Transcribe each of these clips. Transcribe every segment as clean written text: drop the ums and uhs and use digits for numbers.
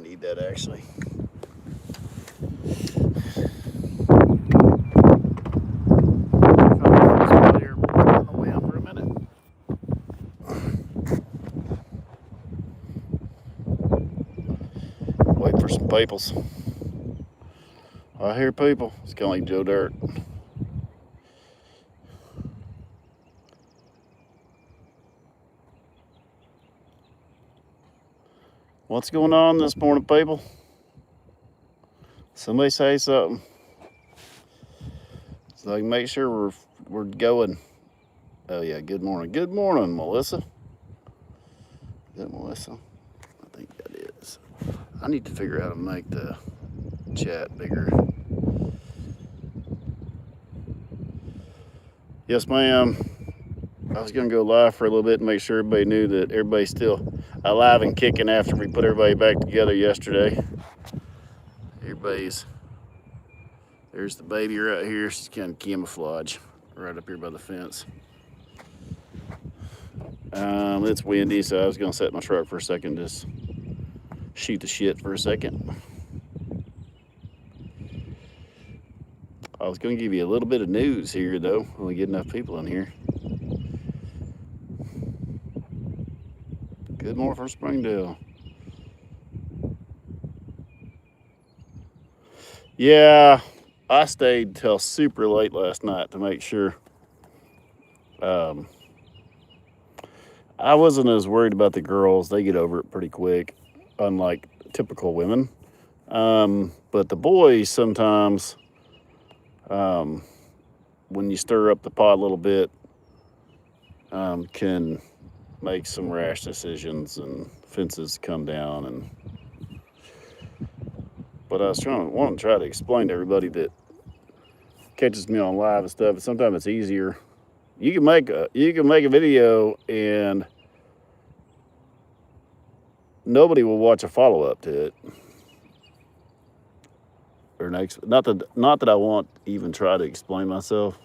need that actually. Wait for some peoples. I hear people. It's kind of like Joe Dirt. What's going on this morning, people? Somebody say something so I can make sure we're going. Oh yeah, good morning. Good morning, Melissa. Is that Melissa? I think that is. I need to figure out how to make the chat bigger. Yes, ma'am. I was gonna go live for a little bit and make sure everybody knew that everybody's still alive and kicking after we put everybody back together yesterday. There's the baby right here. She's kind of camouflage right up here by the fence. It's windy, so I was gonna set my truck for a second, just shoot the shit for a second. I was gonna give you a little bit of news here though, when we get enough people in here. Good morning from Springdale. Yeah, I stayed till super late last night to make sure. I wasn't as worried about the girls. They get over it pretty quick, unlike typical women. But the boys sometimes, when you stir up the pot a little bit, can make some rash decisions and fences come down. But I was want to try to explain to everybody that catches me on live and stuff. Sometimes it's easier. You can make a video and nobody will watch a follow up to it. Or not that I won't even try to explain myself,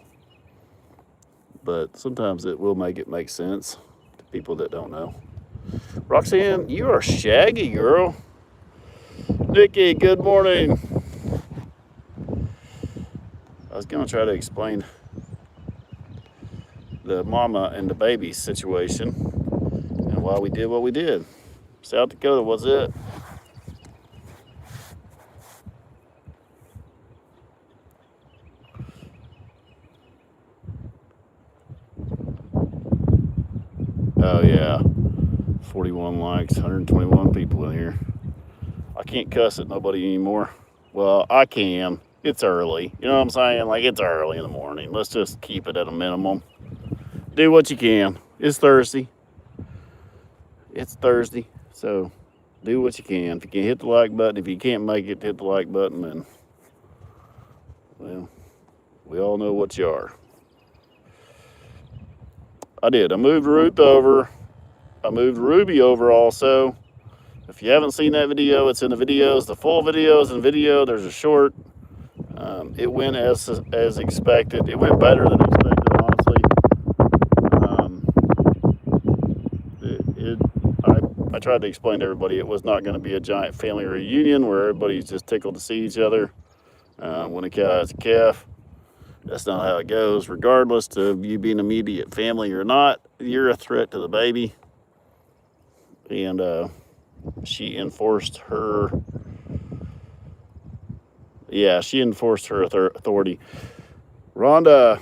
but sometimes it will make sense to people that don't know. Roxanne, you are shaggy, girl. Nikki, good morning. I was gonna try to explain the mama and the baby situation and why we did what we did. South Dakota was it. Oh yeah, 41 likes, 121 people in here. I can't cuss at nobody anymore. Well, I can. It's early. You know what I'm saying? Like, it's early in the morning. Let's just keep it at a minimum. Do what you can. It's Thursday. So do what you can. If you can hit the like button, if you can't make it, hit the like button, and well, we all know what you are. I did. I moved Ruth over. I moved Ruby over also. If you haven't seen that video, it's in the videos. The full video is in video. There's a short. It went as expected. It went better than expected, honestly. I tried to explain to everybody it was not going to be a giant family reunion where everybody's just tickled to see each other. When a cow has a calf, that's not how it goes. Regardless of you being immediate family or not, you're a threat to the baby. And she enforced her authority. Rhonda,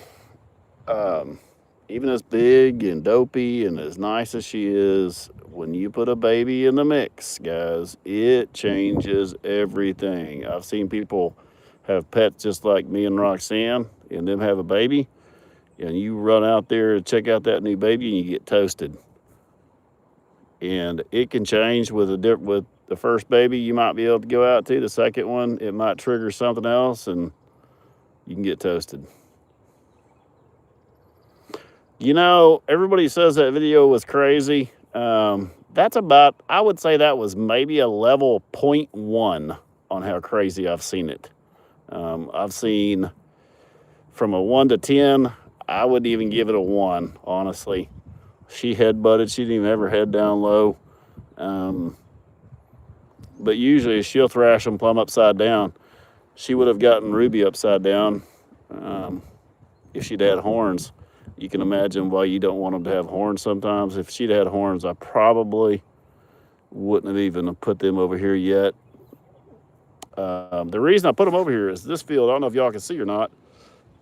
even as big and dopey and as nice as she is, when you put a baby in the mix, guys, it changes everything. I've seen people have pets just like me and Roxanne and them have a baby, and you run out there to check out that new baby and you get toasted. And it can change with the first baby you might be able to go out to. The second one, it might trigger something else and you can get toasted. You know, everybody says that video was crazy. That's about, I would say that was maybe a level 0.1 on how crazy I've seen it. I've seen from a 1 to 10, I wouldn't even give it a 1, honestly. She headbutted. She didn't even have her head down low. but usually she'll thrash them plumb upside down. She would have gotten Ruby upside down if she'd had horns. You can imagine why you don't want them to have horns sometimes. If she'd had horns, I probably wouldn't have even put them over here yet. The reason I put them over here is this field, I don't know if y'all can see or not,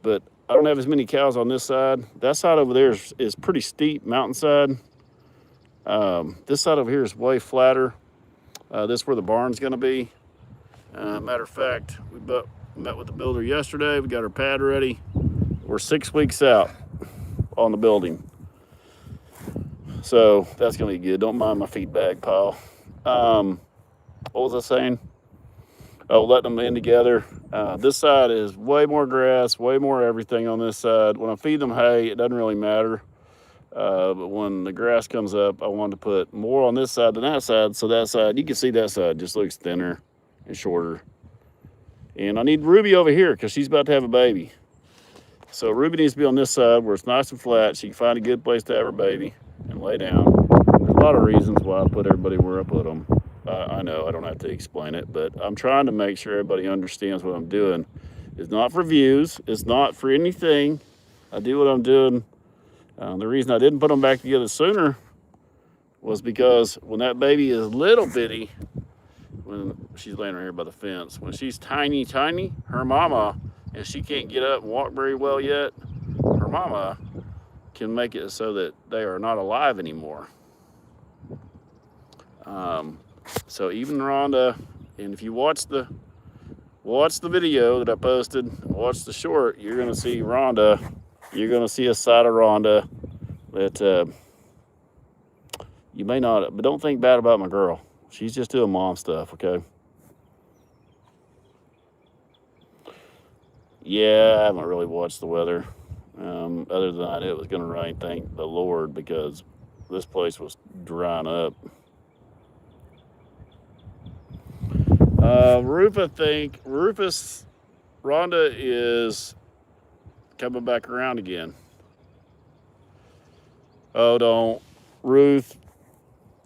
but I don't have as many cows on this side. That side over there is pretty steep mountainside. This side over here is way flatter. This is where the barn's going to be. Matter of fact, we met with the builder yesterday. We got our pad ready. We're 6 weeks out on the building. So that's going to be good. Don't mind my feedback, pal. What was I saying? Oh, letting them in together. This side is way more grass, way more everything on this side. When I feed them hay, it doesn't really matter. But when the grass comes up, I wanted to put more on this side than that side. So that side, you can see that side just looks thinner and shorter. And I need Ruby over here because she's about to have a baby. So Ruby needs to be on this side where it's nice and flat. She can find a good place to have her baby and lay down. There's a lot of reasons why I put everybody where I put them. I know I don't have to explain it, but I'm trying to make sure everybody understands what I'm doing. It's not for views. It's not for anything. I do what I'm doing. The reason I didn't put them back together sooner was because when that baby is little bitty, when she's laying right here by the fence, when she's tiny, her mama, and she can't get up and walk very well yet, her mama can make it so that they are not alive anymore. So even Rhonda, and if you watch the video that I posted, watch the short, you're gonna see Rhonda. You're gonna see a side of Rhonda that you may not, but don't think bad about my girl. She's just doing mom stuff, okay? Yeah, I haven't really watched the weather. Other than I knew it was gonna rain, thank the Lord, because this place was drying up. Rufus, Rhonda is coming back around again. Oh, don't. Ruth,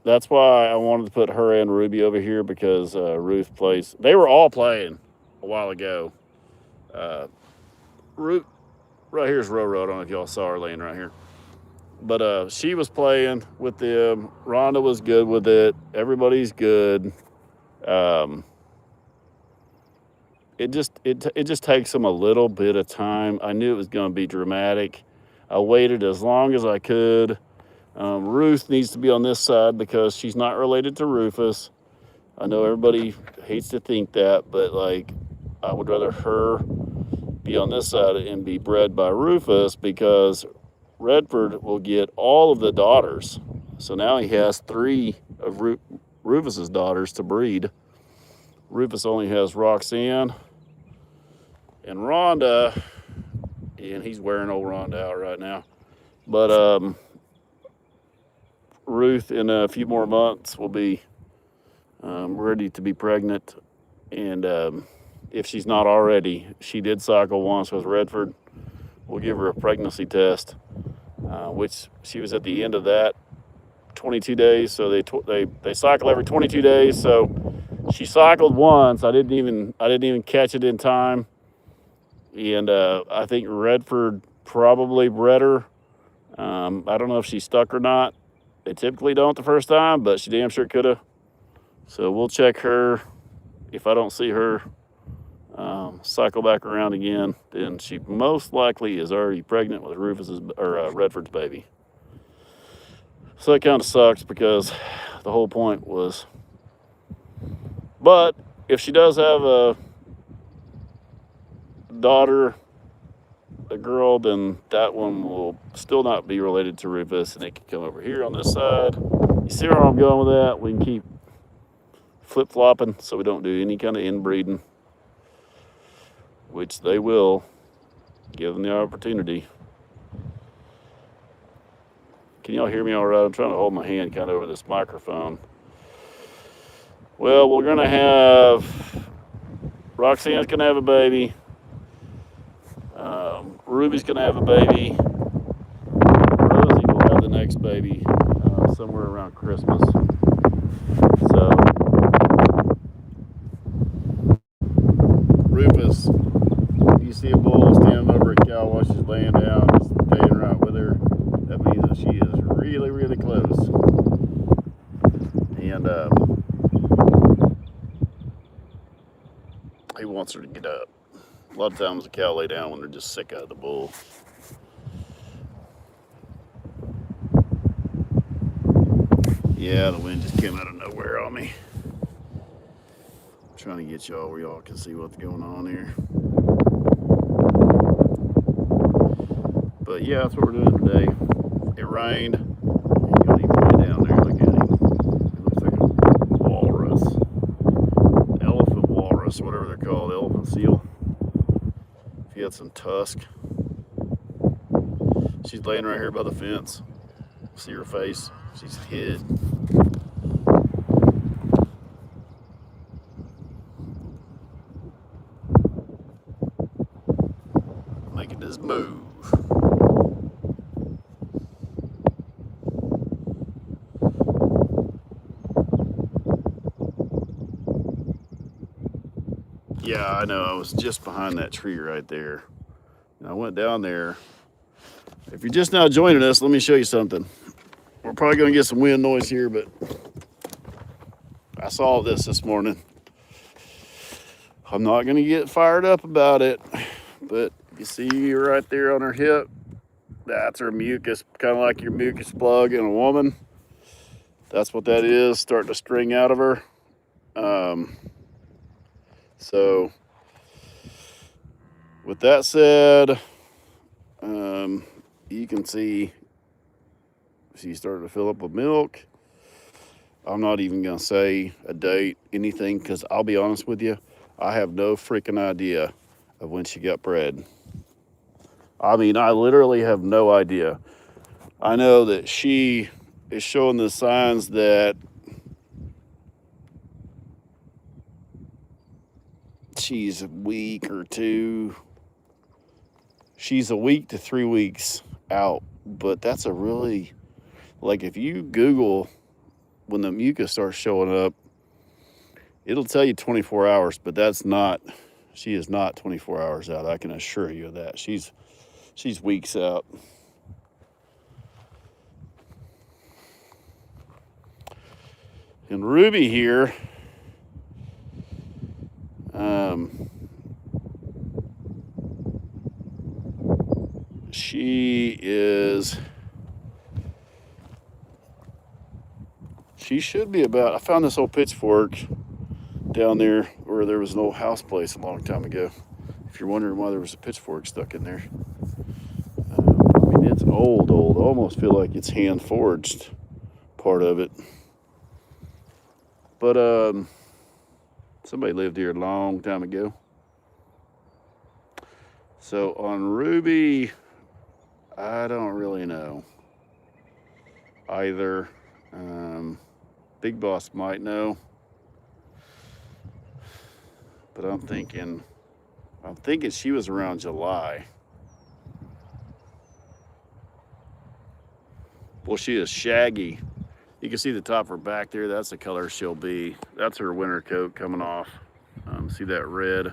that's why I wanted to put her and Ruby over here because Ruth plays. They were all playing a while ago. Ruth, right here's Roro. I don't know if y'all saw her laying right here. But she was playing with them. Rhonda was good with it. Everybody's good. It just takes them a little bit of time. I knew it was going to be dramatic. I waited as long as I could. Ruth needs to be on this side because she's not related to Rufus. I know everybody hates to think that, but like I would rather her be on this side and be bred by Rufus because Redford will get all of the daughters. So now he has 3 of Rufus's daughters to breed. Rufus only has Roxanne and Rhonda, and he's wearing old Rhonda out right now. But Ruth, in a few more months, will be ready to be pregnant. And if she's not already, she did cycle once with Redford. We'll give her a pregnancy test, which she was at the end of that 22 days. So they cycle every 22 days. So she cycled once. I didn't even catch it in time. And I think Redford probably bred her. I don't know if she stuck or not. They typically don't the first time, but she damn sure could have. So we'll check her. If I don't see her cycle back around again, then she most likely is already pregnant with Redford's baby. So that kind of sucks because the whole point was. But if she does have a daughter, a girl, then that one will still not be related to Rufus, and it can come over here on this side. You see where I'm going with that? We can keep flip-flopping so we don't do any kind of inbreeding, which they will, give them the opportunity. Can y'all hear me all right? I'm trying to hold my hand kind of over this microphone. Well, we're going to have, Roxanne's going to have a baby. Ruby's going to have a baby. Rosie will have the next baby somewhere around Christmas. So and he wants her to get up. A lot of times the cow lay down when they're just sick out of the bull. Yeah, the wind just came out of nowhere on me. I'm trying to get y'all where y'all can see what's going on here. But yeah, that's what we're doing today. It rained. You got him way down there. Look at him. He looks like a walrus. Elephant walrus, whatever they're called. Elephant seal. If he had some tusk. She's laying right here by the fence. See her face? She's hid. Making this move. Yeah, I know. I was just behind that tree right there. And I went down there. If you're just now joining us, let me show you something. We're probably going to get some wind noise here, but I saw this morning. I'm not going to get fired up about it, but you see right there on her hip, that's her mucus, kind of like your mucus plug in a woman. That's what that is, starting to string out of her. So with that said, you can see she's starting to fill up with milk. I'm not even going to say a date, anything, because I'll be honest with you, I have no freaking idea of when she got bred. I mean, I literally have no idea. I know that she is showing the signs that she's a week or two. She's a week to 3 weeks out, but that's a really, like if you Google when the mucus starts showing up, it'll tell you 24 hours, but that's not, she is not 24 hours out. I can assure you of that. She's weeks out. And Ruby here, she should be about, I found this old pitchfork down there where there was an old house place a long time ago. If you're wondering why there was a pitchfork stuck in there. I mean, it's old. I almost feel like it's hand forged, part of it. But somebody lived here a long time ago. So on Ruby, I don't really know either. Big Boss might know, but I'm thinking she was around July. Well, she is shaggy. You can see the top of her back there. That's the color she'll be. That's her winter coat coming off. See that red?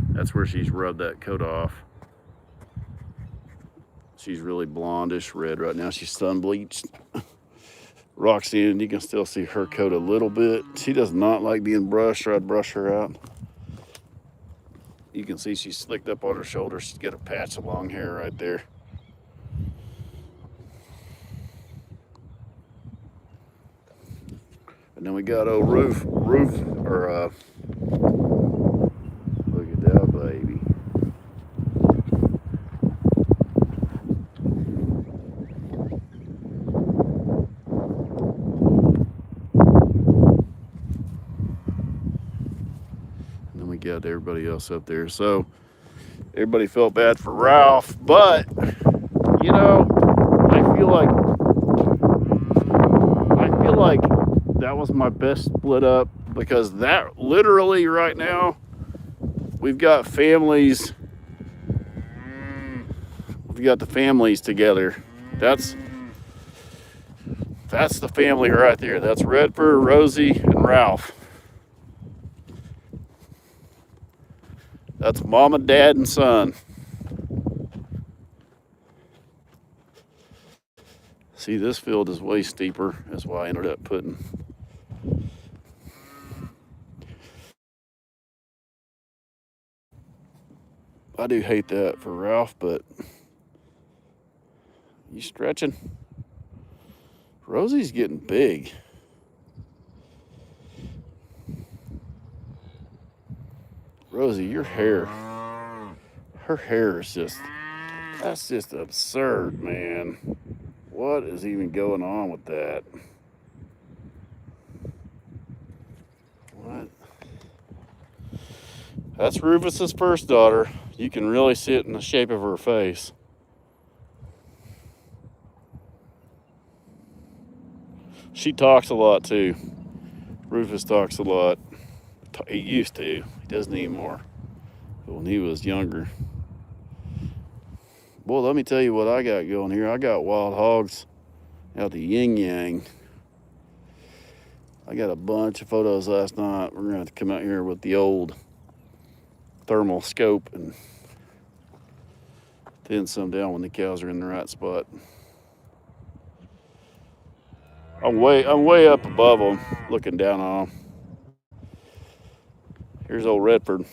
That's where she's rubbed that coat off. She's really blondish red right now. She's sun bleached. Roxanne, you can still see her coat a little bit. She does not like being brushed, so I'd brush her out. You can see she's slicked up on her shoulder. She's got a patch of long hair right there. And then we got old Rufus, look at that baby. And then we got everybody else up there. So everybody felt bad for Ralph, but you know, I feel like that was my best split up, because that literally right now we've got families. We've got the families together. That's the family right there. That's Redford, Rosie, and Ralph. That's mama, dad, and son. See, this field is way steeper. That's why I ended up putting I do hate that for Ralph, but you stretching? Rosie's getting big. Rosie, your hair, her hair is just, that's just absurd, man. What is even going on with that? What? That's Rufus's first daughter. You can really see it in the shape of her face. She talks a lot too. Rufus talks a lot. He used to. He doesn't anymore. But when he was younger. Boy, let me tell you what I got going here. I got wild hogs out the yin yang. I got a bunch of photos last night. We're gonna have to come out here with the old thermal scope and thin some down when the cows are in the right spot. I'm way up above them, looking down on them. Here's old Redford.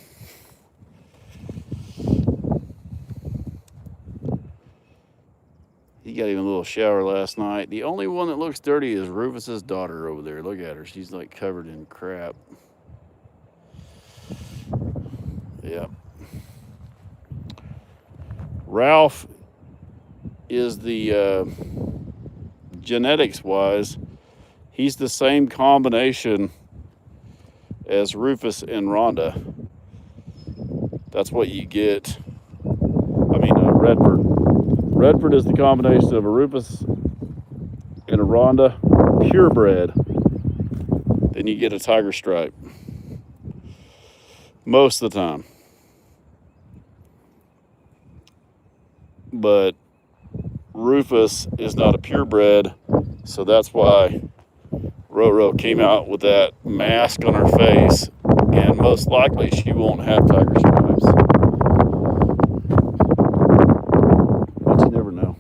He got even a little shower last night. The only one that looks dirty is Rufus's daughter over there. Look at her. She's like covered in crap. Yeah. Ralph is the genetics wise, he's the same combination as Rufus and Rhonda. That's what you get. I mean, Redford. Redford is the combination of a Rufus and a Rhonda, purebred. Then you get a tiger stripe. Most of the time. But Rufus is not a purebred, so that's why Roro came out with that mask on her face, and most likely she won't have tiger stripes. But you never know.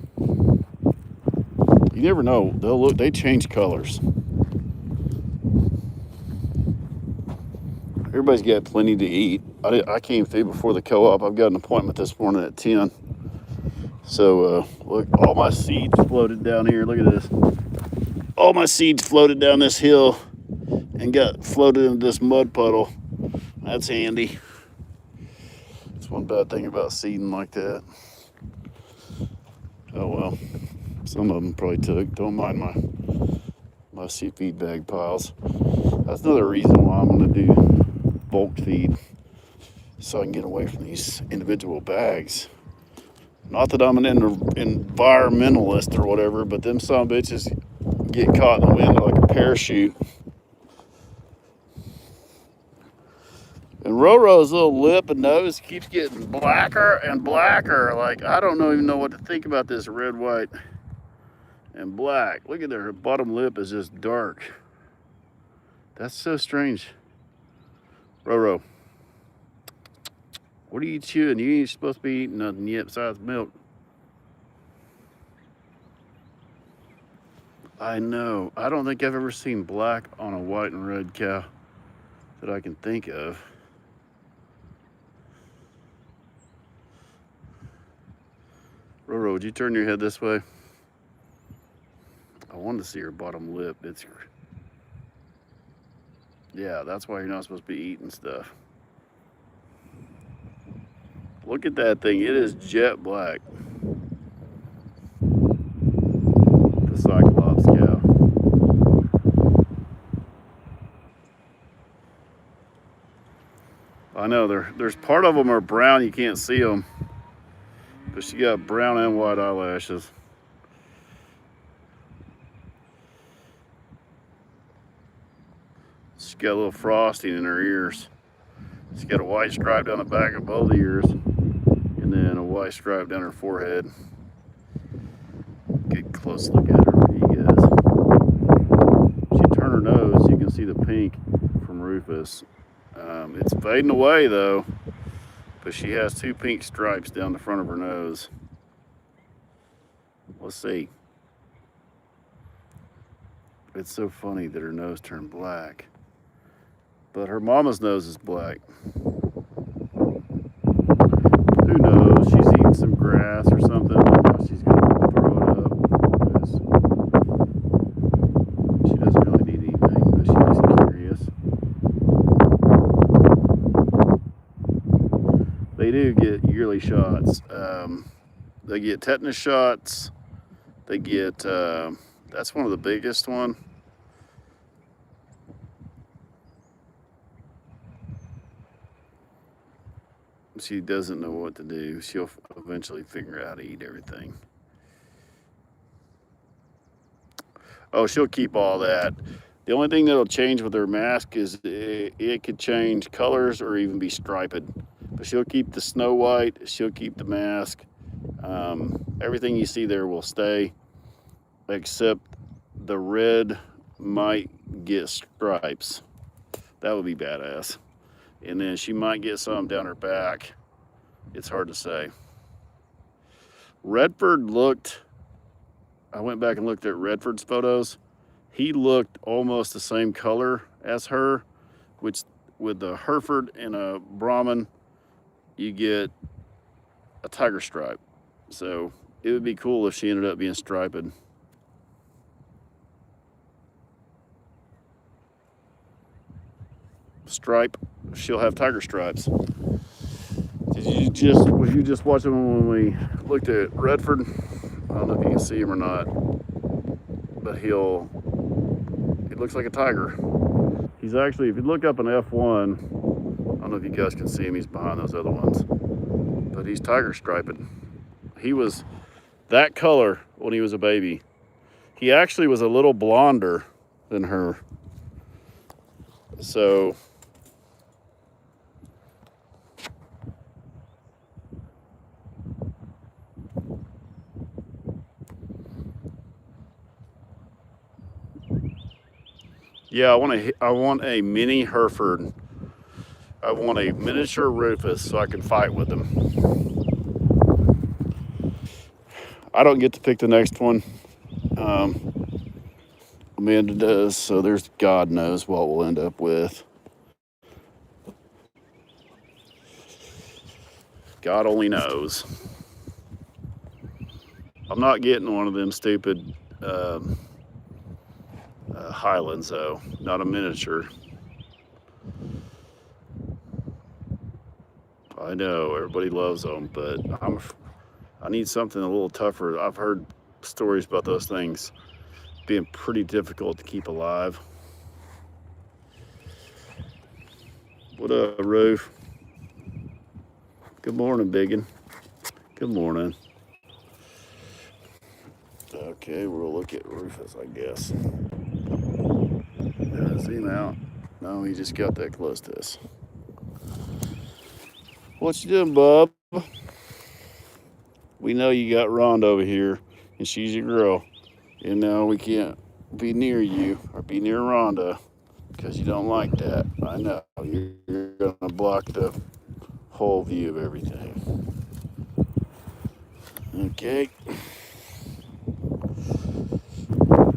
You never know. They change colors. Everybody's got plenty to eat. I came through before the co-op. I've got an appointment this morning at 10. So look, all my seeds floated down here. Look at this. All my seeds floated down this hill and got floated into this mud puddle. That's handy. That's one bad thing about seeding like that. Oh well, some of them probably took. Don't mind my seed feed bag piles. That's another reason why I'm going to do bulk feed, so I can get away from these individual bags. Not that I'm an environmentalist or whatever, but them son of bitches get caught in the wind like a parachute. And Roro's little lip and nose keeps getting blacker and blacker. Like, I don't even know what to think about this red, white, and black. Look at her bottom lip is just dark. That's so strange. Roro, what are you chewing? You ain't supposed to be eating nothing yet besides milk. I know. I don't think I've ever seen black on a white and red cow that I can think of. Roro, would you turn your head this way? I wanted to see her bottom lip. Yeah, that's why you're not supposed to be eating stuff. Look at that thing. It is jet black. The Cyclops cow. I know there's part of them are brown. You can't see them. But she got brown and white eyelashes. She's got a little frosting in her ears. She's got a white stripe down the back of both ears, and then a white stripe down her forehead. Get a close look at her for you guys. She turn her nose, you can see the pink from Rufus. It's fading away though, but she has two pink stripes down the front of her nose. Let's see. It's so funny that her nose turned black. But her mama's nose is black. Who needs some grass or something. Now she's gonna throw it up because she doesn't really need anything, but she's just curious. They do get yearly shots. They get tetanus shots. They get that's one of the biggest one. She doesn't know what to do. She'll eventually figure out how to eat everything. Oh, she'll keep all that. The only thing that'll change with her mask is it could change colors or even be striped. But she'll keep the snow white. She'll keep the mask. Everything you see there will stay, except the red might get stripes. That would be badass. And then she might get some down her back. It's hard to say. Redford looked, I went back and looked at Redford's photos. He looked almost the same color as her, which with the Hereford and a Brahman, you get a tiger stripe. So it would be cool if she ended up being striped. Stripe, she'll have tiger stripes. Was you just watching when we looked at Redford? I don't know if you can see him or not, but he looks like a tiger. He's actually, if you look up an F1, I don't know if you guys can see him, he's behind those other ones, but he's tiger striped. He was that color when he was a baby. He actually was a little blonder than her. So yeah, I want a mini Hereford. I want a miniature Rufus so I can fight with him. I don't get to pick the next one. Amanda does, so there's God knows what we'll end up with. God only knows. I'm not getting one of them stupid Highlands though, not a miniature. I know everybody loves them, but I need something a little tougher. I've heard stories about those things being pretty difficult to keep alive. What up, Roof? Good morning, biggin. Good morning. Okay, we'll look at Rufus, I guess. Zoom out. No, he just got that close to us. What you doing, bub? We know you got Rhonda over here, and she's your girl. And now we can't be near you or be near Rhonda because you don't like that. I know. You're going to block the whole view of everything. Okay.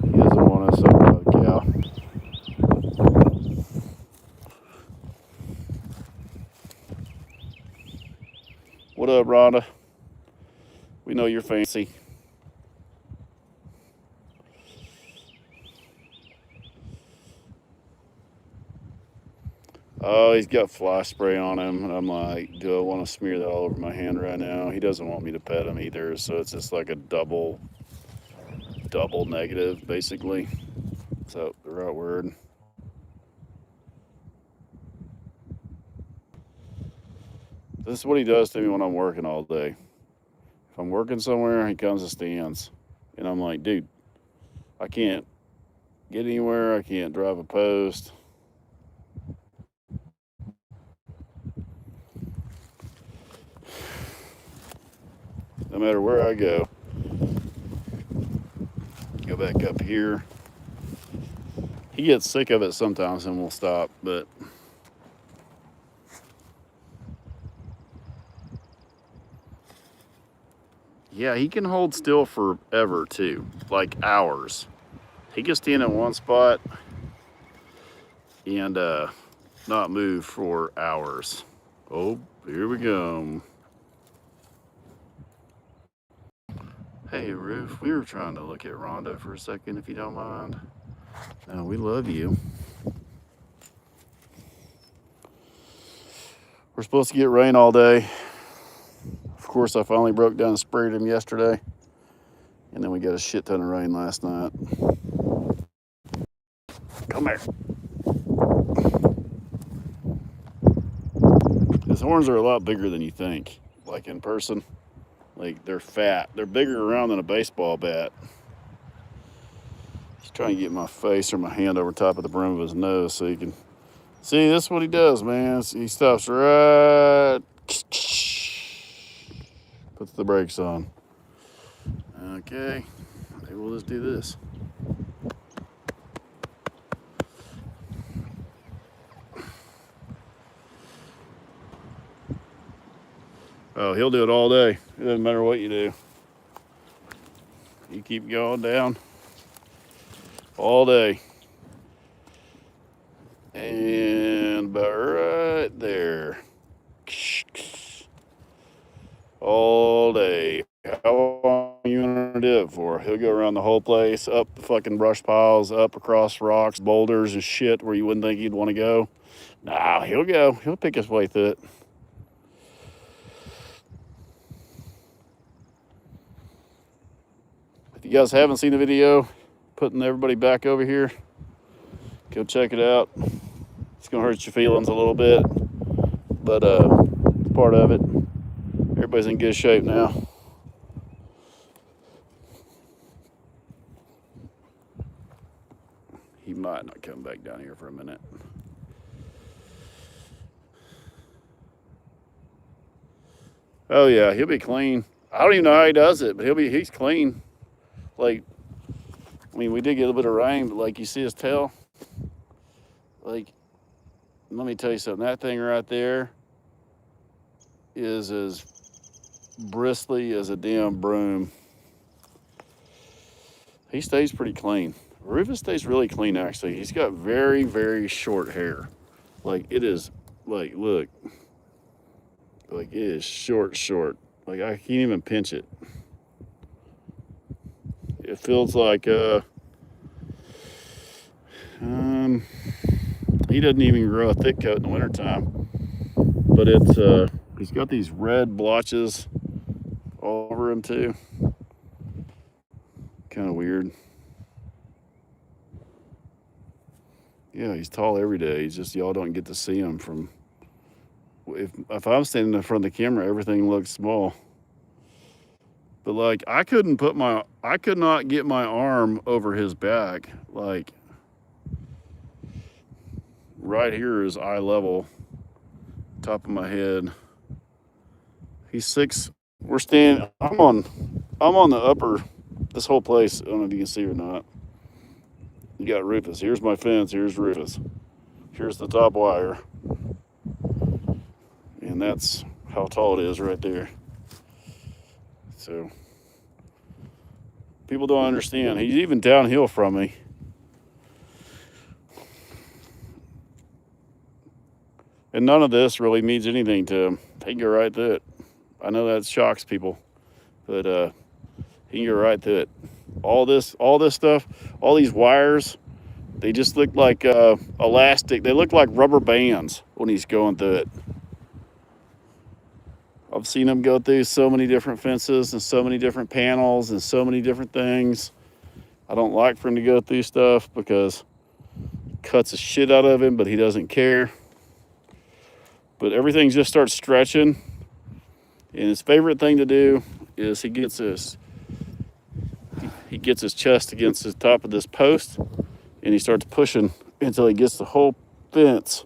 He doesn't want us up by the cow. What up, Rhonda? We know you're fancy. Oh, he's got fly spray on him, and I'm like, do I want to smear that all over my hand right now? He doesn't want me to pet him either, so it's just like a double negative, basically. So the right word. This is what he does to me when I'm working all day. If I'm working somewhere, he comes and stands, and I'm like, dude, I can't get anywhere. I can't drive a post. No matter where I go back up here. He gets sick of it sometimes and will stop, but yeah, he can hold still forever too, like hours. He can stand in one spot and not move for hours. Oh, here we go. Hey, Roof, we were trying to look at Rhonda for a second, if you don't mind. No, we love you. We're supposed to get rain all day. Of course, I finally broke down and sprayed him yesterday. And then we got a shit ton of rain last night. Come here. His horns are a lot bigger than you think, like in person. Like, they're fat. They're bigger around than a baseball bat. He's trying to get my face or my hand over top of the brim of his nose so he can see. This is what he does, man. He stops right, puts the brakes on. Okay, maybe we'll just do this. Oh, he'll do it all day. It doesn't matter what you do. You keep going down all day. And about right there. All day. How long are you gonna do it for? He'll go around the whole place, up the fucking brush piles, up across rocks, boulders and shit where you wouldn't think he'd want to go. Nah, he'll go. He'll pick his way through it. If you guys haven't seen the video, putting everybody back over here, go check it out. It's gonna hurt your feelings a little bit, but it's part of it. Everybody's in good shape now. He might not come back down here for a minute. Oh yeah, he'll be clean. I don't even know how he does it, but he's clean. Like, I mean, we did get a little bit of rain, but like, you see his tail? Like, let me tell you something. That thing right there is as bristly as a damn broom. He stays pretty clean. Rufus stays really clean, actually. He's got very, very short hair. Like, it is, like, look. Like, it is short. Like, I can't even pinch it. It feels like, he doesn't even grow a thick coat in the wintertime. But it's, he's got these red blotches all over him, too. Kind of weird. Yeah, he's tall every day. He's just, y'all don't get to see him from, if I'm standing in front of the camera, everything looks small. But like, I could not get my arm over his back. Like, right here is eye level, top of my head. He's 6. We're standing, I'm on the upper, this whole place, I don't know if you can see or not. You got Rufus. Here's my fence. Here's Rufus. Here's the top wire. And that's how tall it is right there. So, people don't understand. He's even downhill from me. And none of this really means anything to him. He can go right through it. I know that shocks people, but he can go right through it. All this stuff, all these wires, they just look like elastic. They look like rubber bands when he's going through it. I've seen him go through so many different fences and so many different panels and so many different things. I don't like for him to go through stuff because it cuts the shit out of him, but he doesn't care. But everything just starts stretching. And his favorite thing to do is he gets his chest against the top of this post, and he starts pushing until he gets the whole fence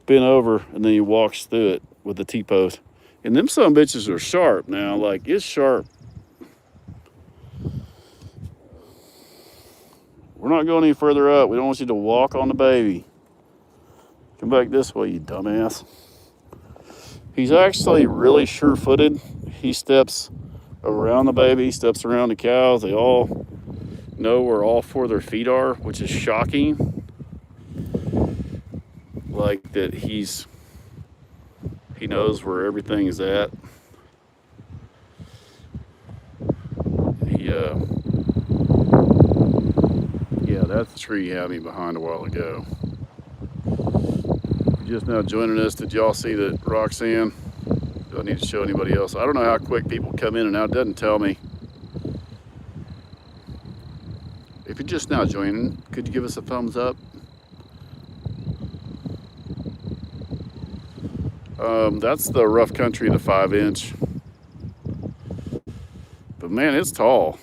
bent over, and then he walks through it with the T-post. And them some bitches are sharp now. Like, it's sharp. We're not going any further up. We don't want you to walk on the baby. Come back this way, you dumbass. He's actually really sure-footed. He steps around the baby, steps around the cows. They all know where all 4 of their feet are, which is shocking. Like that he knows where everything is at. yeah, that's the tree you had me behind a while ago. If you're just now joining us, did y'all see that Roxanne? Do I need to show anybody else? I don't know how quick people come in and out. It doesn't tell me. If you're just now joining, could you give us a thumbs up? That's the rough country, the 5-inch. But man, it's tall.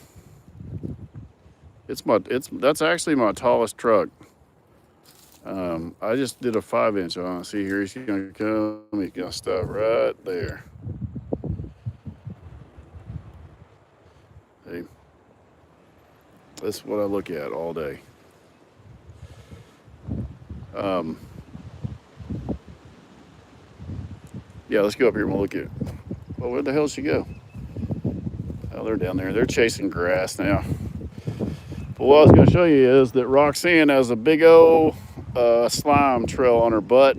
That's actually my tallest truck. I just did a 5-inch on it. See here, he's gonna come. He's gonna stop right there. See, that's what I look at all day. Yeah, let's go up here and we'll look at. Well, where the hell did she go? Oh, they're down there. They're chasing grass now. But what I was going to show you is that Roxanne has a big old slime trail on her butt.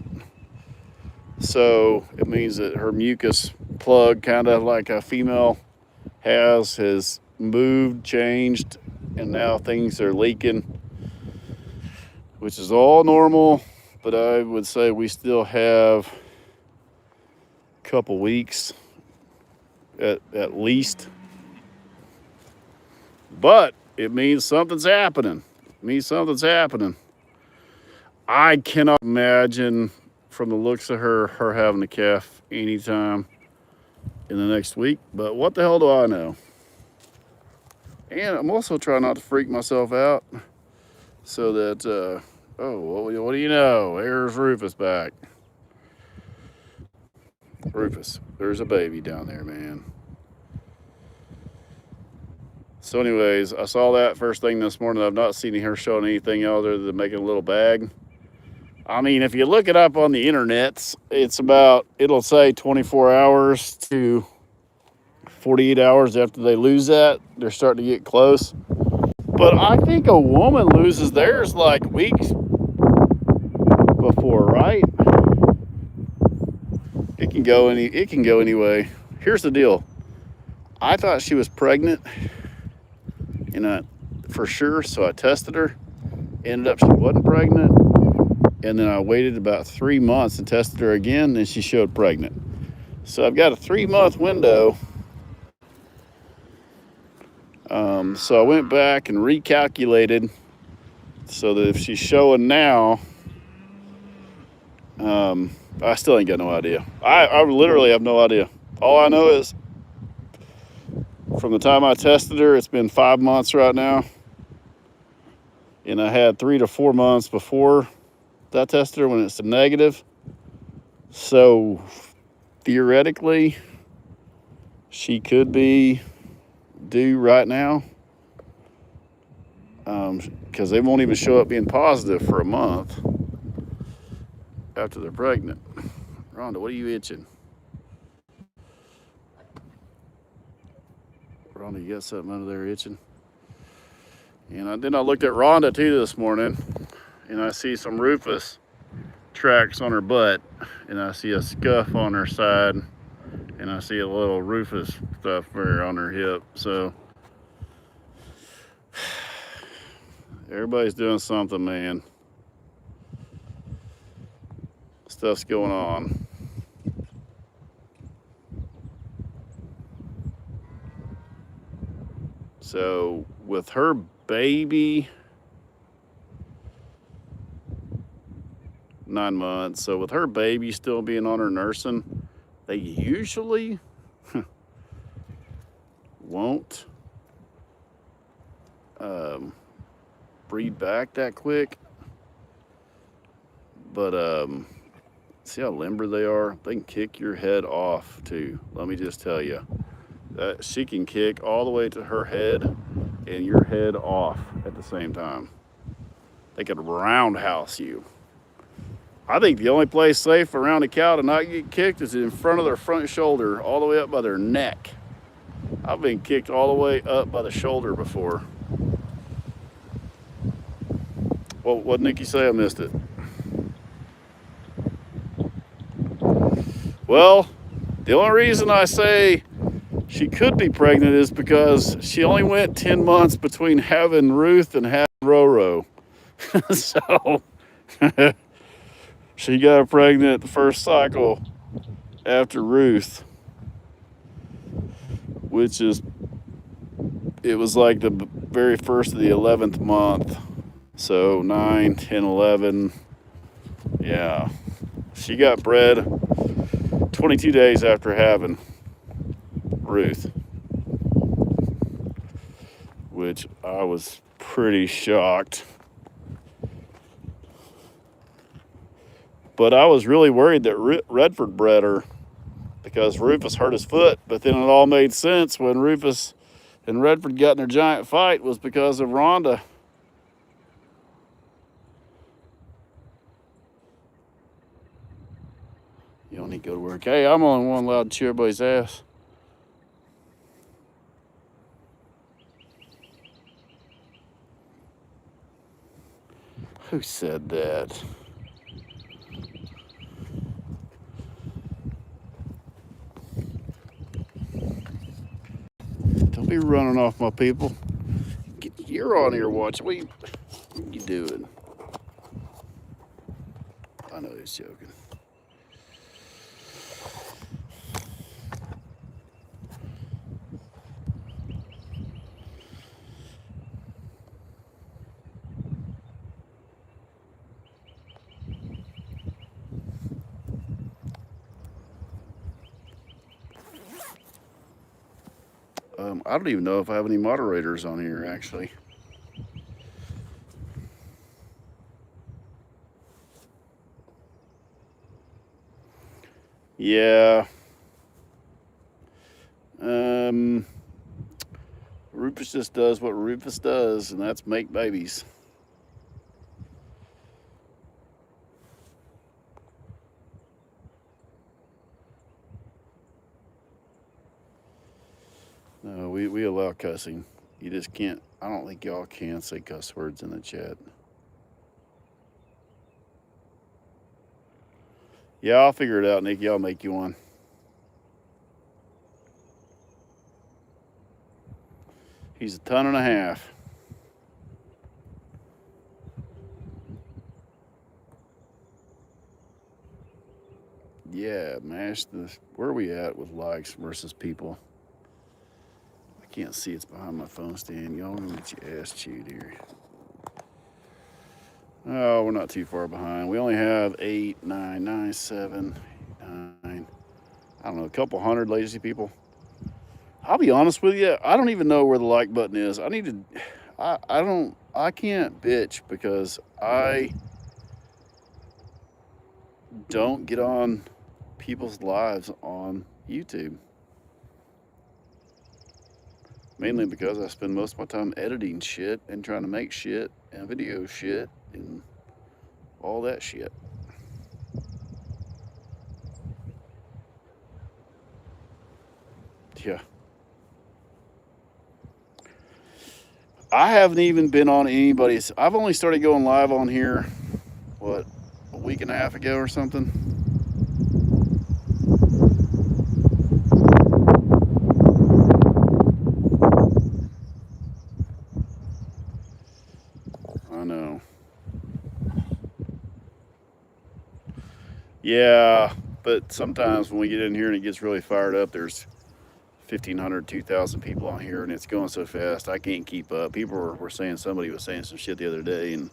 So it means that her mucus plug, kind of like a female has moved, changed, and now things are leaking, which is all normal. But I would say we still have a couple weeks at least. But it means something's happening. It means something's happening. I cannot imagine, from the looks of her having a calf anytime in the next week. But what the hell do I know? And I'm also trying not to freak myself out, so that, oh, what do you know? There's Rufus back. Rufus, there's a baby down there, man. So anyways, I saw that first thing this morning. I've not seen her showing anything other than making a little bag. I mean, if you look it up on the internet, it'll say 24 hours to 48 hours after they lose that. They're starting to get close. But I think a woman loses theirs like weeks before, right? It can go anyway. Here's the deal. I thought she was pregnant, for sure, so I tested her. Ended up she wasn't pregnant, and then I waited about 3 months and tested her again, and she showed pregnant. So I've got a 3-month window. So I went back and recalculated so that if she's showing now, I still ain't got no idea. I literally have no idea. All I know is from the time I tested her, it's been 5 months right now. And I had 3 to 4 months before that tested her when it's a negative. So theoretically, she could be due right now. Because they won't even show up being positive for a month after they're pregnant. Rhonda, what are you itching? Rhonda, you got something under there itching? And then I looked at Rhonda too this morning, and I see some Rufus tracks on her butt, and I see a scuff on her side, and I see a little Rufus stuff there on her hip. So everybody's doing something, man. Stuff's going on. So with her baby, 9 months. So with her baby still being on her nursing, they usually won't breed back that quick. But see how limber they are? They can kick your head off too. Let me just tell you. That she can kick all the way to her head and your head off at the same time. They could roundhouse you. I think the only place safe around a cow to not get kicked is in front of their front shoulder, all the way up by their neck. I've been kicked all the way up by the shoulder before. What'd Nikki say? I missed it. Well, the only reason I say she could be pregnant is because she only went 10 months between having Ruth and having Roro. So she got pregnant the first cycle after Ruth, which is, it was like the very first of the 11th month. So 9, 10, 11. Yeah. She got bred 22 days after having Ruth, which I was pretty shocked. But I was really worried that Redford bred her because Rufus hurt his foot. But then it all made sense when Rufus and Redford got in their giant fight was because of Rhonda. You don't need to go to work. Hey, I'm the only one allowed to cheer everybody's ass. Who said that? Don't be running off my people. You're on here watching. What you doing? I know he's joking. I don't even know if I have any moderators on here, actually. Yeah. Rufus just does what Rufus does, and that's make babies. No, we allow cussing. You just can't, I don't think y'all can say cuss words in the chat. Yeah, I'll figure it out, Nikki. I'll make you one. He's 1.5 tons. Yeah, mash the, where are we at with likes versus people? I can't see, it's behind my phone stand. Y'all gonna get your ass chewed here. Oh, we're not too far behind. We only have 8, 9, 9, 7, 9. I don't know, a couple hundred lazy people. I'll be honest with you, I don't even know where the like button is. I need to, I can't bitch because I don't get on people's lives on YouTube. Mainly because I spend most of my time editing shit and trying to make shit and video shit and all that shit. Yeah. I haven't even been on anybody's. I've only started going live on here, what, a week and a half ago or something. I know. Yeah, but sometimes when we get in here and it gets really fired up, there's 1,500, 2,000 people on here, and it's going so fast I can't keep up. People were saying, somebody was saying some shit the other day, and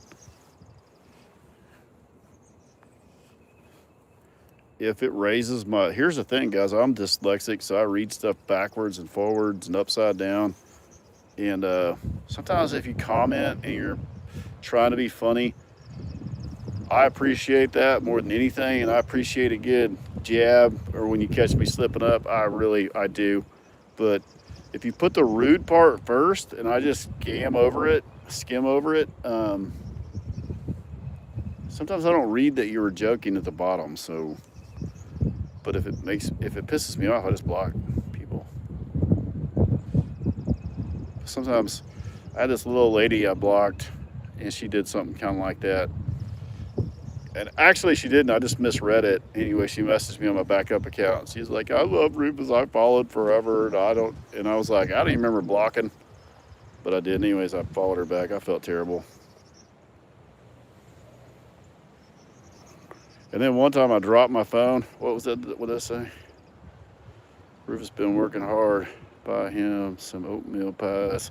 if it raises my, here's the thing, guys, I'm dyslexic, so I read stuff backwards and forwards and upside down. And sometimes if you comment and you're trying to be funny, I appreciate that more than anything, and I appreciate a good jab, or when you catch me slipping up, I do. But if you put the rude part first and I just skim over it, sometimes I don't read that you were joking at the bottom. So, but if it pisses me off, I just block people. Sometimes I had this little lady I blocked, and she did something kind of like that. And actually, she didn't. I just misread it. Anyway, she messaged me on my backup account. She's like, "I love Rufus. I followed forever, and I don't." And I was like, "I don't even remember blocking," but I did. Anyways, I followed her back. I felt terrible. And then one time I dropped my phone. What was that? What did I say? Rufus been working hard. Buy him some oatmeal pies.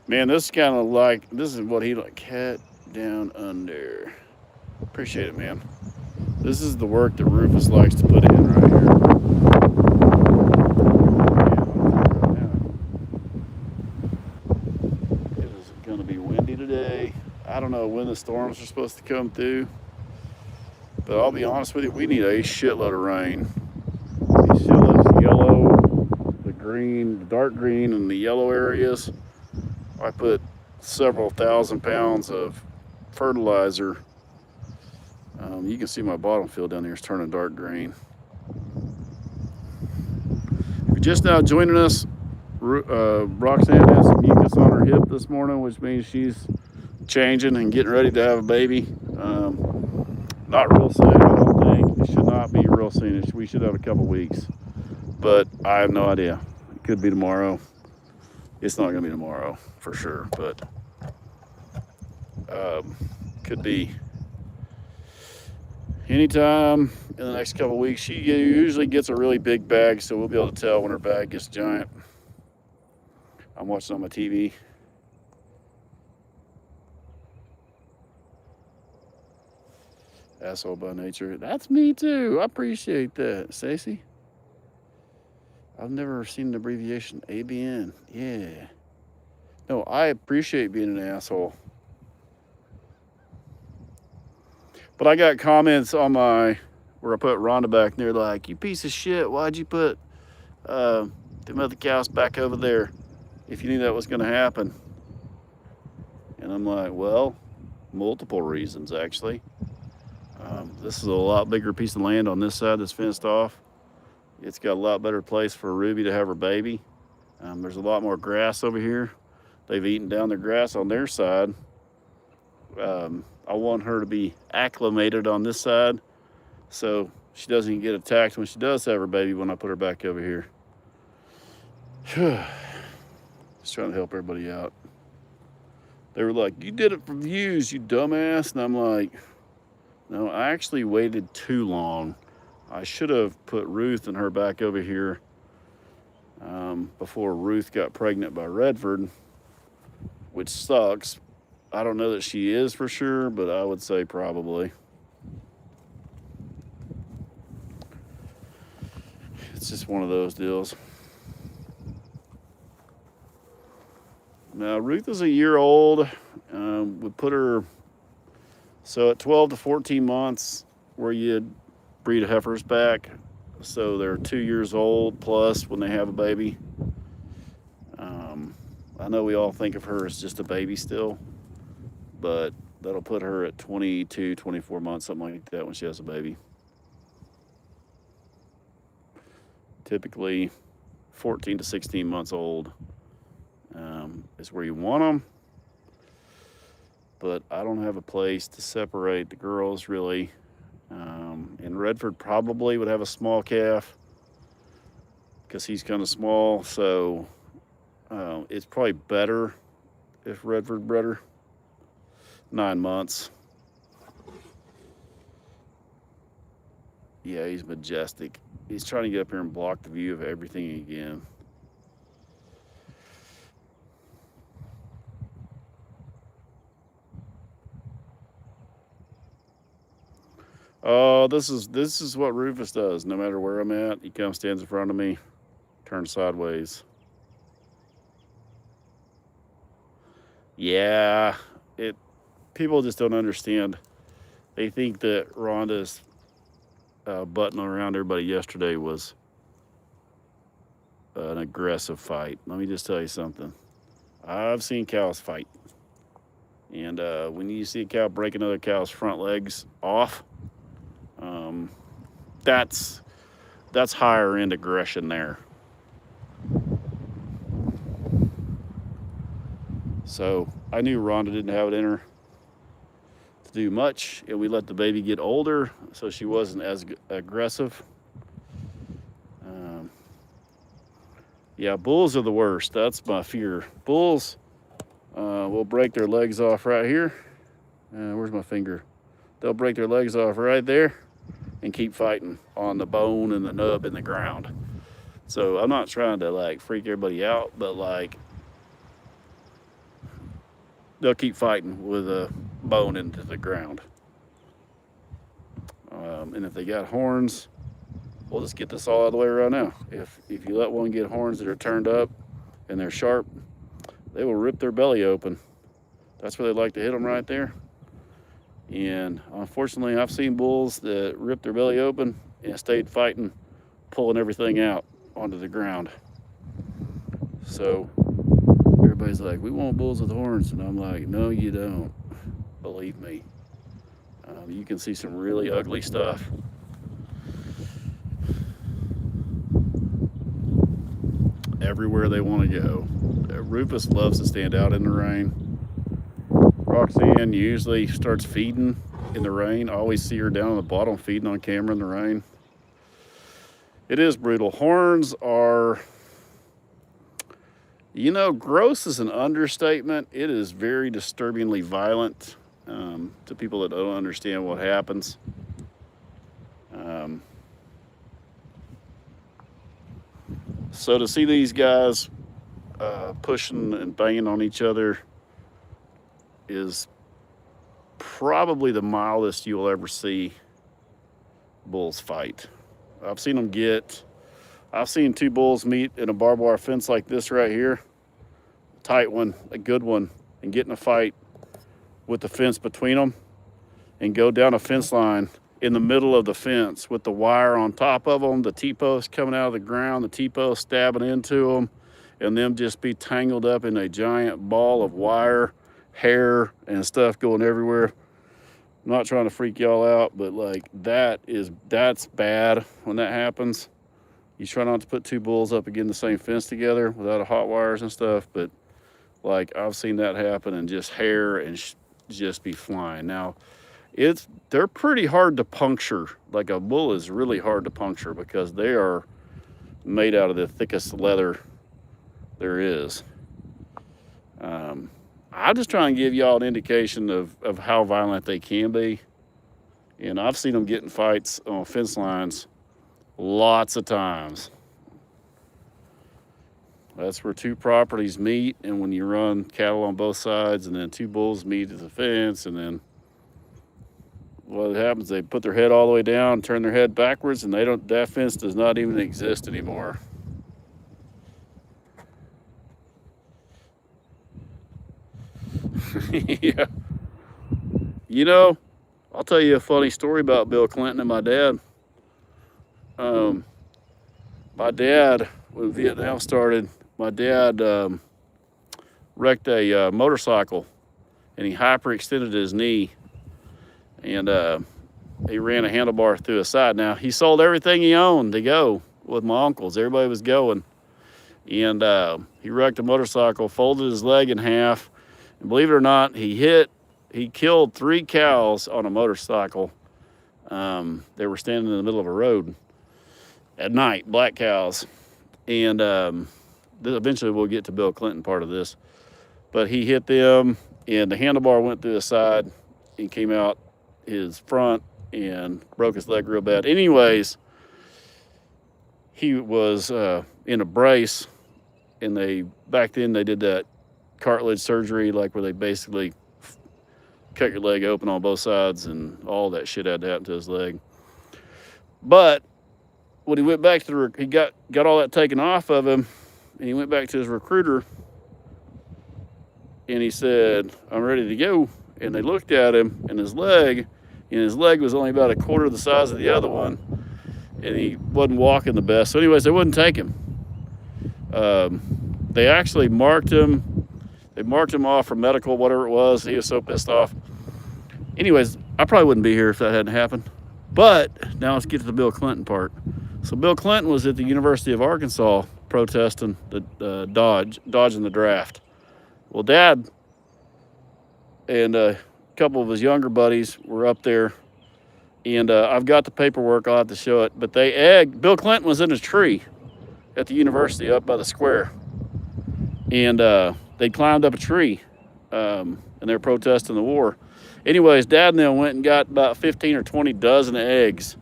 Man, this is kind of like, this is what he like. Cat down under. Appreciate it, man. This is the work that Rufus likes to put in right here. It is going to be windy today. I don't know when the storms are supposed to come through, but I'll be honest with you, we need a shitload of rain. These shitloads, yellow, the green, the dark green, and the yellow areas. I put several thousand pounds of fertilizer. You can see my bottom field down here is turning dark green. If you're just now joining us, Roxanne has some mucus on her hip this morning, which means she's changing and getting ready to have a baby. Not real soon, I don't think. It should not be real soon. We should have a couple weeks, but I have no idea. It could be tomorrow. It's not going to be tomorrow for sure, but could be anytime in the next couple weeks. She usually gets a really big bag, so we'll be able to tell when her bag gets giant. I'm watching on my TV. Asshole by nature. That's me too. I appreciate that, Stacey. I've never seen an abbreviation. ABN. Yeah. No, I appreciate being an asshole. But I got comments on my, where I put Rhonda back, and they're like, "You piece of shit, why'd you put them other cows back over there if you knew that was going to happen?" And I'm like, well, multiple reasons, actually. This is a lot bigger piece of land on this side that's fenced off. It's got a lot better place for Ruby to have her baby. There's a lot more grass over here. They've eaten down their grass on their side. I want her to be acclimated on this side so she doesn't get attacked when she does have her baby when I put her back over here. Just trying to help everybody out. They were like, "You did it for views, you dumbass." And I'm like, no, I actually waited too long. I should have put Ruth and her back over here before Ruth got pregnant by Redford, which sucks. I don't know that she is for sure, but I would say probably. It's just one of those deals. Now, Ruth is a year old. We put her, so at 12 to 14 months, where you breed heifers back, so they're 2 years old plus when they have a baby. I know we all think of her as just a baby still, but that'll put her at 22, 24 months, something like that, when she has a baby. Typically 14 to 16 months old is where you want them, but I don't have a place to separate the girls really. And Redford probably would have a small calf because he's kind of small, so it's probably better if Redford bred her. 9 months. Yeah, he's majestic. He's trying to get up here and block the view of everything again. Oh, this is what Rufus does. No matter where I'm at, he comes, stands in front of me, turns sideways. Yeah, people just don't understand. They think that Rhonda's buttoning around everybody yesterday was an aggressive fight. Let me just tell you something. I've seen cows fight. And when you see a cow break another cow's front legs off, that's higher end aggression there. So I knew Rhonda didn't have it in her to do much, and we let the baby get older so she wasn't as aggressive. Yeah, bulls are the worst. That's my fear. Bulls will break their legs off right here. Where's my finger? They'll break their legs off right there and keep fighting on the bone and the nub in the ground. So I'm not trying to like freak everybody out, but like they'll keep fighting with a bone into the ground. And if they got horns, we'll just get this all out of the way right now. If you let one get horns that are turned up and they're sharp, they will rip their belly open. That's where they like to hit them, right there. And unfortunately, I've seen bulls that ripped their belly open and stayed fighting, pulling everything out onto the ground. So everybody's like, we want bulls with horns. And I'm like, no, you don't. Believe me. You can see some really ugly stuff. Everywhere they want to go. Rufus loves to stand out in the rain. Roxanne usually starts feeding in the rain. I always see her down on the bottom feeding on camera in the rain. It is brutal. Horns are, you know, gross is an understatement. It is very disturbingly violent to people that don't understand what happens. So to see these guys pushing and banging on each other is probably the mildest you'll ever see bulls fight. I've seen two bulls meet in a barbed wire fence like this right here, a tight one, a good one, and get in a fight with the fence between them and go down a fence line in the middle of the fence with the wire on top of them, the T-post coming out of the ground, the T-post stabbing into them, and them just be tangled up in a giant ball of wire, hair, and stuff going everywhere. I'm not trying to freak y'all out, but like that's bad when that happens. You try not to put two bulls up against the same fence together without hot wires and stuff, but like I've seen that happen, and just hair and just be flying. Now, they're pretty hard to puncture. Like a bull is really hard to puncture because they are made out of the thickest leather there is. I just try and give y'all an indication of how violent they can be. And I've seen them get in fights on fence lines lots of times. That's where two properties meet, and when you run cattle on both sides, and then two bulls meet at the fence, and then what happens, they put their head all the way down, turn their head backwards, and that fence does not even exist anymore. Yeah. You know, I'll tell you a funny story about Bill Clinton and my dad. My dad, when Vietnam started, my dad wrecked a motorcycle, and he hyperextended his knee, and he ran a handlebar through his side. Now, he sold everything he owned to go with my uncles. Everybody was going. And he wrecked a motorcycle, folded his leg in half, and believe it or not, he killed 3 cows on a motorcycle. They were standing in the middle of a road at night, black cows. And eventually we'll get to Bill Clinton part of this. But he hit them, and the handlebar went through his side and came out his front and broke his leg real bad. Anyways, he was in a brace, and back then they did that cartilage surgery, like where they basically cut your leg open on both sides, and all that shit had to happen to his leg. But when he went back to he got all that taken off of him, and he went back to his recruiter, and he said, "I'm ready to go." And they looked at him and his leg was only about a quarter the size of the other one, and he wasn't walking the best. So anyways, they wouldn't take him. They actually marked him. They marked him off for medical, whatever it was. He was so pissed off. Anyways, I probably wouldn't be here if that hadn't happened. But now let's get to the Bill Clinton part. So Bill Clinton was at the University of Arkansas protesting dodging the draft. Well, Dad and a couple of his younger buddies were up there, and I've got the paperwork. I'll have to show it. But they egged. Bill Clinton was in a tree at the university up by the square, and they climbed up a tree, and they were protesting the war. Anyways, Dad and them went and got about 15 or 20 dozen eggs.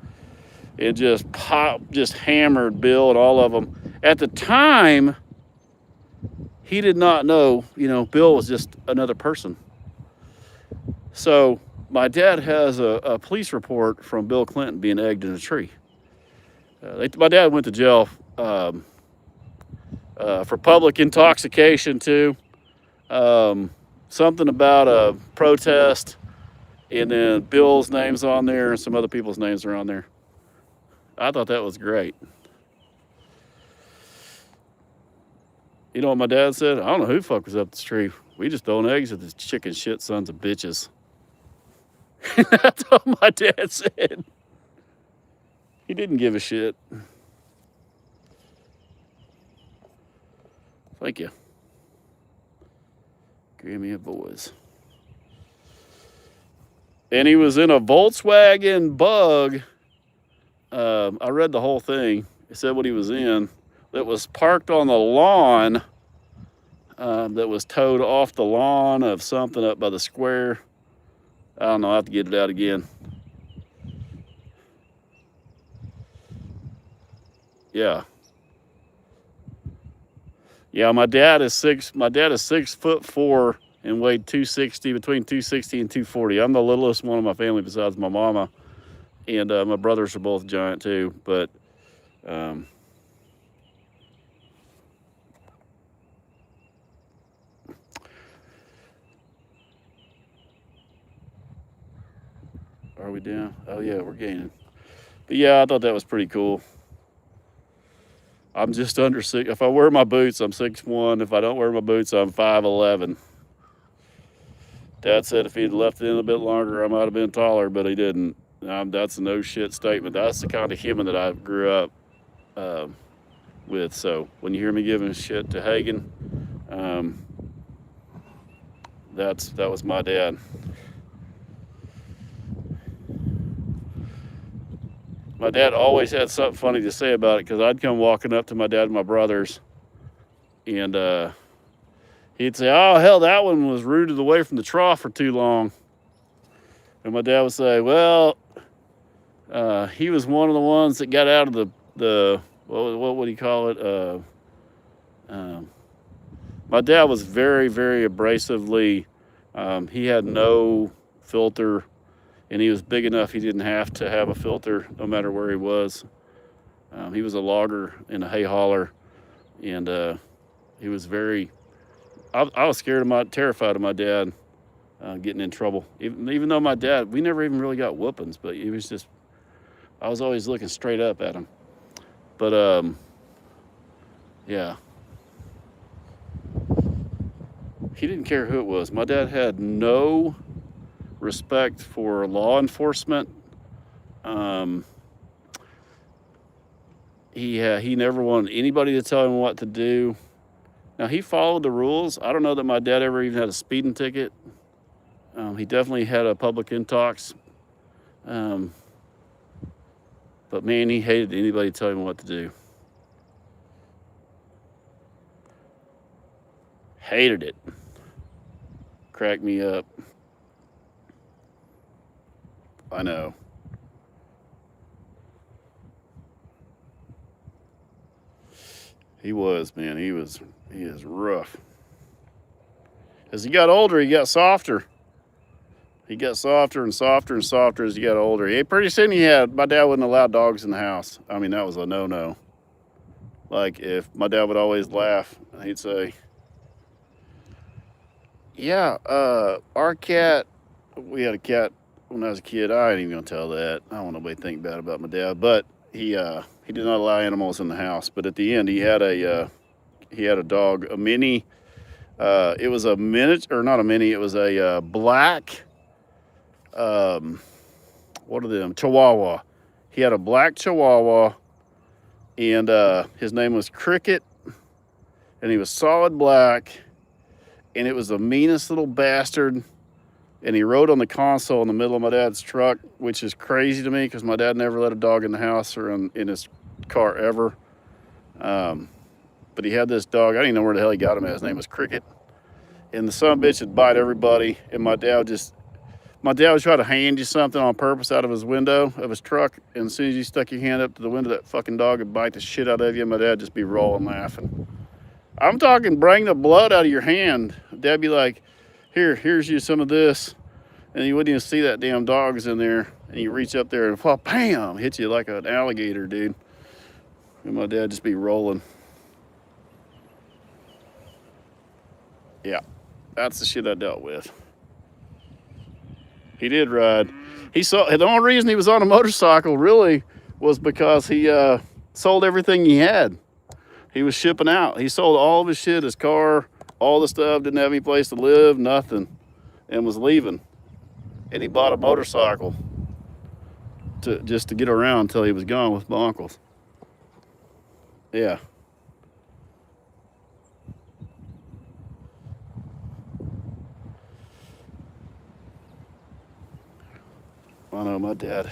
It just popped, just hammered Bill and all of them. At the time, he did not know, Bill was just another person. So my dad has a police report from Bill Clinton being egged in a tree. My dad went to jail for public intoxication too. Something about a protest, and then Bill's name's on there, and some other people's names are on there. I thought that was great. You know what my dad said? I don't know who the fuck was up this tree. We just throwing eggs at these chicken shit sons of bitches. That's what my dad said. He didn't give a shit. Thank you. Grammy of boys. And he was in a Volkswagen Bug. I read the whole thing. It said what he was in. That was parked on the lawn. That was towed off the lawn of something up by the square. I don't know. I have to get it out again. Yeah. Yeah, my dad is 6'4" and weighed 260, between 260 and 240. I'm the littlest one of my family besides my mama, and my brothers are both giant too. But are we down? Oh yeah, we're gaining. But yeah, I thought that was pretty cool. I'm just under 6. If I wear my boots, I'm 6'1". If I don't wear my boots, I'm 5'11". Dad said if he'd left it in a bit longer, I might have been taller, but he didn't. That's a no shit statement. That's the kind of human that I grew up with. So when you hear me giving shit to Hagen, that was my dad. My dad always had something funny to say about it, because I'd come walking up to my dad and my brothers, and he'd say, "Oh, hell, that one was rooted away from the trough for too long." And my dad would say, "Well, he was one of the ones that got out of the what would he call it? My dad was very, very abrasively, he had no filter, and he was big enough he didn't have to have a filter no matter where he was. He was a logger and a hay hauler, and he was very, I was terrified of my dad getting in trouble. Even though my dad, we never even really got whoopings, but he was just, I was always looking straight up at him. But yeah. He didn't care who it was. My dad had no respect for law enforcement. He never wanted anybody to tell him what to do. Now, he followed the rules. I don't know that my dad ever even had a speeding ticket. He definitely had a public intox. But man, he hated anybody telling him what to do. Hated it. Cracked me up. I know. He was, man. He is rough. As he got older, he got softer. He got softer and softer and softer as he got older. Pretty soon my dad wouldn't allow dogs in the house. I mean, that was a no-no. Like, if my dad would always laugh, he'd say, "Yeah, our cat," we had a cat when I was a kid. I ain't even gonna tell that. I don't want nobody to think bad about my dad, but he did not allow animals in the house. But at the end, he had a dog, a mini. It was a miniature, or not a mini. It was a black. What are them? Chihuahua. He had a black Chihuahua, and his name was Cricket, and he was solid black, and it was the meanest little bastard And he rode on the console in the middle of my dad's truck, which is crazy to me because my dad never let a dog in the house or in his car ever. But he had this dog. I didn't know where the hell he got him at. His name was Cricket. And the son of a bitch would bite everybody. And my dad would try to hand you something on purpose out of his window of his truck. And as soon as you stuck your hand up to the window, that fucking dog would bite the shit out of you. And my dad would just be rolling laughing. I'm talking bring the blood out of your hand. Dad'd be like, here's you some of this. And you wouldn't even see that damn dog's in there. And you reach up there and bam, hit you like an alligator, dude. And my dad just be rolling. Yeah, that's the shit I dealt with. He did ride. The only reason he was on a motorcycle really was because he sold everything he had. He was shipping out. He sold all of his shit, his car, all the stuff, didn't have any place to live, nothing, and was leaving. And he bought a motorcycle just to get around until he was gone with my uncles. Yeah. I know my dad.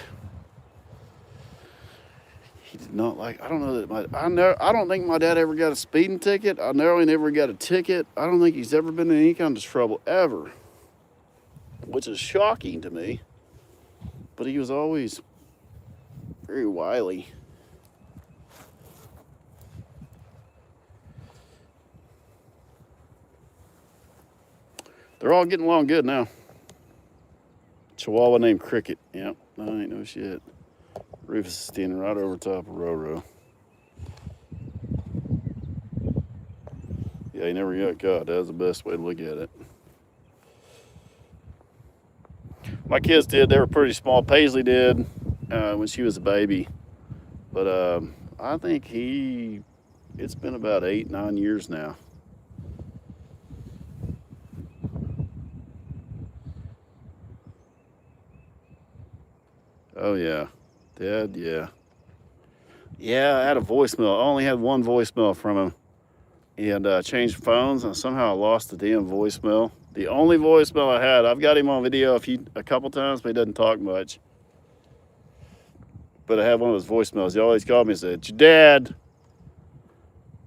He did not like. I don't know that I don't think my dad ever got a speeding ticket. I know he never got a ticket. I don't think he's ever been in any kind of trouble ever, which is shocking to me. But he was always very wily. They're all getting along good now. Chihuahua named Cricket. Yep, I ain't no shit. Rufus is standing right over top of Roro. Yeah, he never got caught. That was the best way to look at it. My kids did. They were pretty small. Paisley did when she was a baby. But I think it's been about 8-9 years now. Oh, yeah. Dad, yeah. Yeah, I had a voicemail. I only had one voicemail from him. And changed phones, and somehow I lost the damn voicemail. The only voicemail I had, I've got him on video a couple times, but he doesn't talk much. But I have one of his voicemails. He always called me and said, "It's your dad.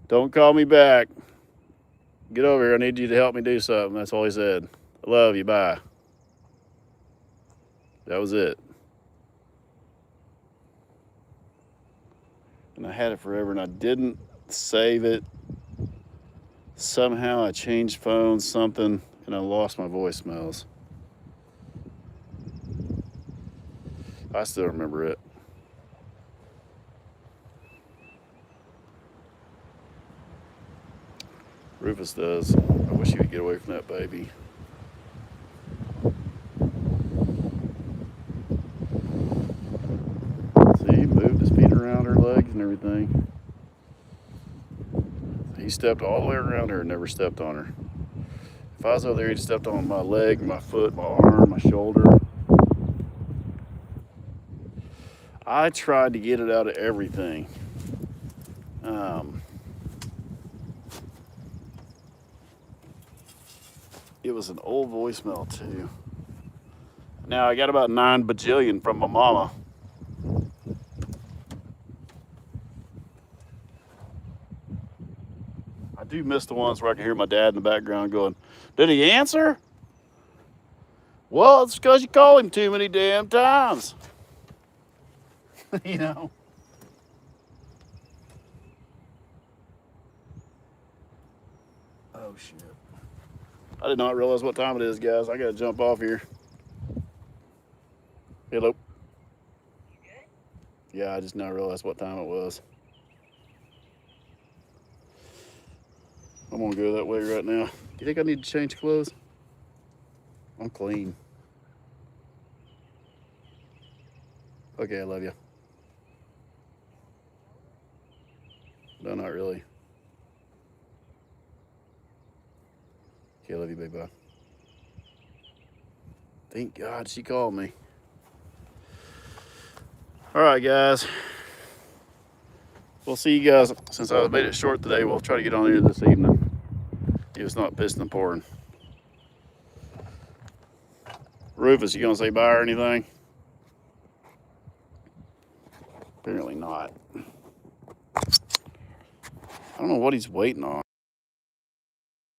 Don't call me back. Get over here. I need you to help me do something." That's all he said. "I love you. Bye." That was it. And I had it forever, and I didn't save it. Somehow I changed phones, something, and I lost my voicemails. I still remember it. Rufus does. I wish he would get away from that baby. See, he moved his feet around her legs and everything. He stepped all the way around her and never stepped on her. If I was over there, he'd stepped on my leg, my foot, my arm, my shoulder. I tried to get it out of everything. It was an old voicemail too. Now I got about 9 bajillion from my mama. I do miss the ones where I can hear my dad in the background going, "Did he answer?" "Well, it's because you called him too many damn times." You know. Oh, shit. I did not realize what time it is, guys. I gotta jump off here. Hello. Yeah, I just now realized what time it was. I'm gonna go that way right now. Do you think I need to change clothes? I'm clean. Okay, I love you. No, not really. Okay, I love you, baby. Bye. Thank God she called me. All right, guys. We'll see you guys. Since I made it short today, we'll try to get on here this evening. If it's not pissing and pouring. Rufus, you gonna say bye or anything? Apparently not. I don't know what he's waiting on.